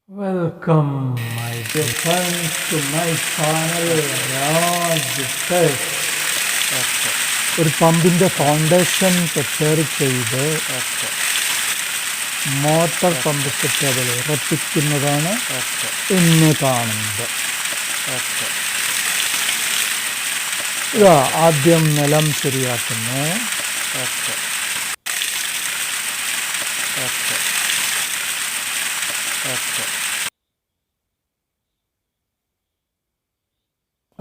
Welcome, my dear friends, to my channel Raj Tech. ഒരു പമ്പിൻ്റെ foundation prepare ചെയ്ത് motor pump set അതിൽ ഉറപ്പിക്കുന്നതാണ് ഇന്ന് കാണുന്നത്. ഇതാ ആദ്യം നിലം ശരിയാക്കുന്നു.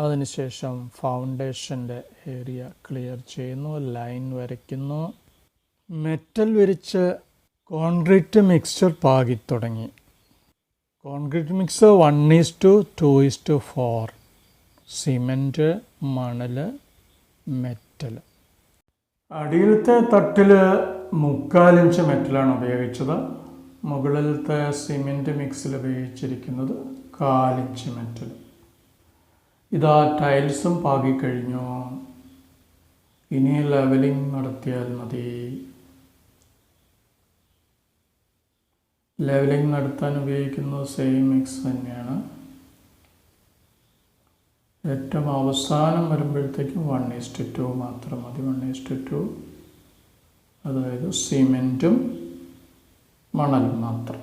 അതിനുശേഷം ഫൗണ്ടേഷൻ്റെ ഏരിയ ക്ലിയർ ചെയ്യുന്നു, ലൈൻ വരയ്ക്കുന്നു. മെറ്റൽ വിരിച്ച് കോൺക്രീറ്റ് മിക്സ്ചർ പാകി തുടങ്ങി. കോൺക്രീറ്റ് മിക്സ് 1:2:4, സിമൻറ്റ്, മണൽ, മെറ്റൽ. അടിയിലത്തെ തട്ടിൽ 3/4 ഇഞ്ച് മെറ്റലാണ് ഉപയോഗിച്ചത്. മുകളിലത്തെ സിമൻറ്റ് മിക്സിൽ ഉപയോഗിച്ചിരിക്കുന്നത് 1/4 ഇഞ്ച് മെറ്റൽ. ഇതാ ടൈൽസും പാകിക്കഴിഞ്ഞു. ഇനി ലെവലിംഗ് നടത്തിയാൽ മതി. ലെവലിംഗ് നടത്താൻ ഉപയോഗിക്കുന്നത് സെയിം മിക്സ് തന്നെയാണ്. ഏറ്റവും അവസാനം വരുമ്പോഴത്തേക്കും 1:2 മാത്രം മതി. 1:2, അതായത് സിമെൻറ്റും മണലും മാത്രം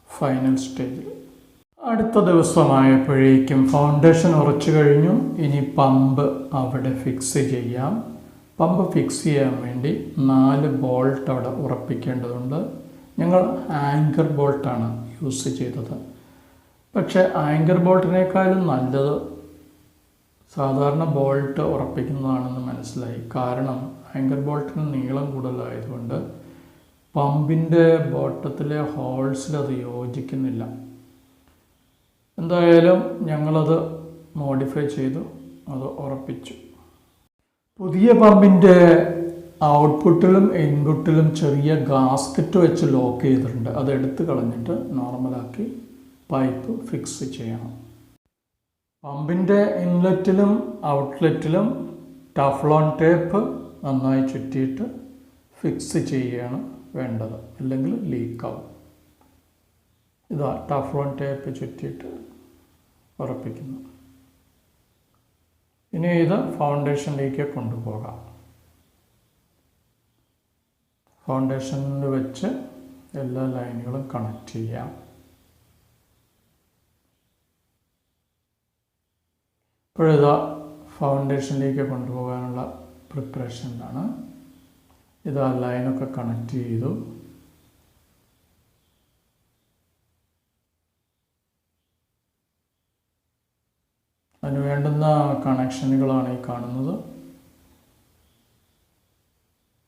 ഫൈനൽ സ്റ്റേജിൽ. അടുത്ത ദിവസമായപ്പോഴേക്കും ഫൗണ്ടേഷൻ ഉറച്ചു കഴിഞ്ഞു. ഇനി പമ്പ് അവിടെ ഫിക്സ് ചെയ്യാം. പമ്പ് ഫിക്സ് ചെയ്യാൻ വേണ്ടി 4 ബോൾട്ട് അവിടെ ഉറപ്പിക്കേണ്ടതുണ്ട്. ഞങ്ങൾ ആങ്കർ ബോൾട്ടാണ് യൂസ് ചെയ്തത്. പക്ഷേ ആങ്കർ ബോൾട്ടിനേക്കാളും നല്ലത് സാധാരണ ബോൾട്ട് ഉറപ്പിക്കുന്നതാണെന്ന് മനസ്സിലായി. കാരണം ആങ്കർ ബോൾട്ടിന് നീളം കൂടുതലായതുകൊണ്ട് പമ്പിൻ്റെ ബോട്ടത്തിലെ ഹോൾസിൽ അത് യോജിക്കുന്നില്ല. എന്തായാലും ഞങ്ങളത് മോഡിഫൈ ചെയ്തു, അത് ഉറപ്പിച്ചു. പുതിയ പമ്പിൻ്റെ ഔട്ട്പുട്ടിലും ഇൻപുട്ടിലും ചെറിയ ഗാസ്കറ്റ് വെച്ച് ലോക്ക് ചെയ്തിട്ടുണ്ട്. അത് എടുത്ത് കളഞ്ഞിട്ട് നോർമലാക്കി പൈപ്പ് ഫിക്സ് ചെയ്യണം. പമ്പിൻ്റെ ഇൻലെറ്റിലും ഔട്ട്ലെറ്റിലും ടഫ്ലോൺ ടേപ്പ് നന്നായി ചുറ്റിയിട്ട് ഫിക്സ് ചെയ്യുകയാണ് വേണ്ടത്, അല്ലെങ്കിൽ ലീക്കാവും. ഇതാ ടഫ്ലോൺ ടേപ്പ് ചുറ്റിയിട്ട് ഉറപ്പിക്കുന്നു. ഇനി ഇത് ഫൗണ്ടേഷനിലേക്ക് കൊണ്ടുപോകാം. ഫൗണ്ടേഷനിൽ വെച്ച് എല്ലാ ലൈനുകളും കണക്ട് ചെയ്യാം. ഇപ്പോഴിതാ ഫൗണ്ടേഷനിലേക്ക് കൊണ്ടുപോകാനുള്ള പ്രിപ്പറേഷനിലാണ്. ഇതാ ലൈനൊക്കെ കണക്ട് ചെയ്തു. അതിന് വേണ്ടുന്ന കണക്ഷനുകളാണ് ഈ കാണുന്നത്.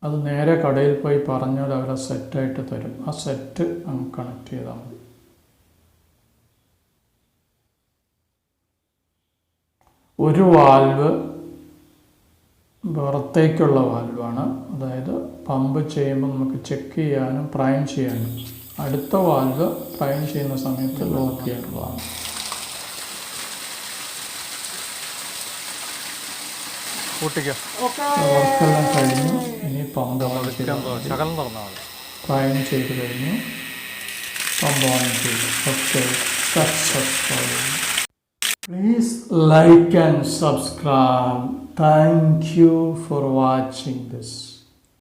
അത് നേരെ കടയിൽ പോയി പറഞ്ഞാൽ അവരെ സെറ്റായിട്ട് തരും. ആ സെറ്റ് അങ്ങ് കണക്ട് ചെയ്താൽ മതി. ഒരു വാൽവ് പുറത്തേക്കുള്ള വാൽവാണ്, അതായത് പമ്പ് ചെയ്യുമ്പോൾ നമുക്ക് ചെക്ക് ചെയ്യാനും പ്രൈം ചെയ്യാനും. അടുത്ത വാൽവ് പ്രൈം ചെയ്യുന്ന സമയത്ത് ലോക്ക് ചെയ്യാനുള്ളതാണ്. വർക്കെല്ലാം കഴിഞ്ഞു. ഇനി പമ്പ് പ്രൈം ചെയ്ത് കഴിഞ്ഞു. പമ്പ് ഓൺ ചെയ്തു. Okay, successful. Please like and subscribe. Thank you for watching this.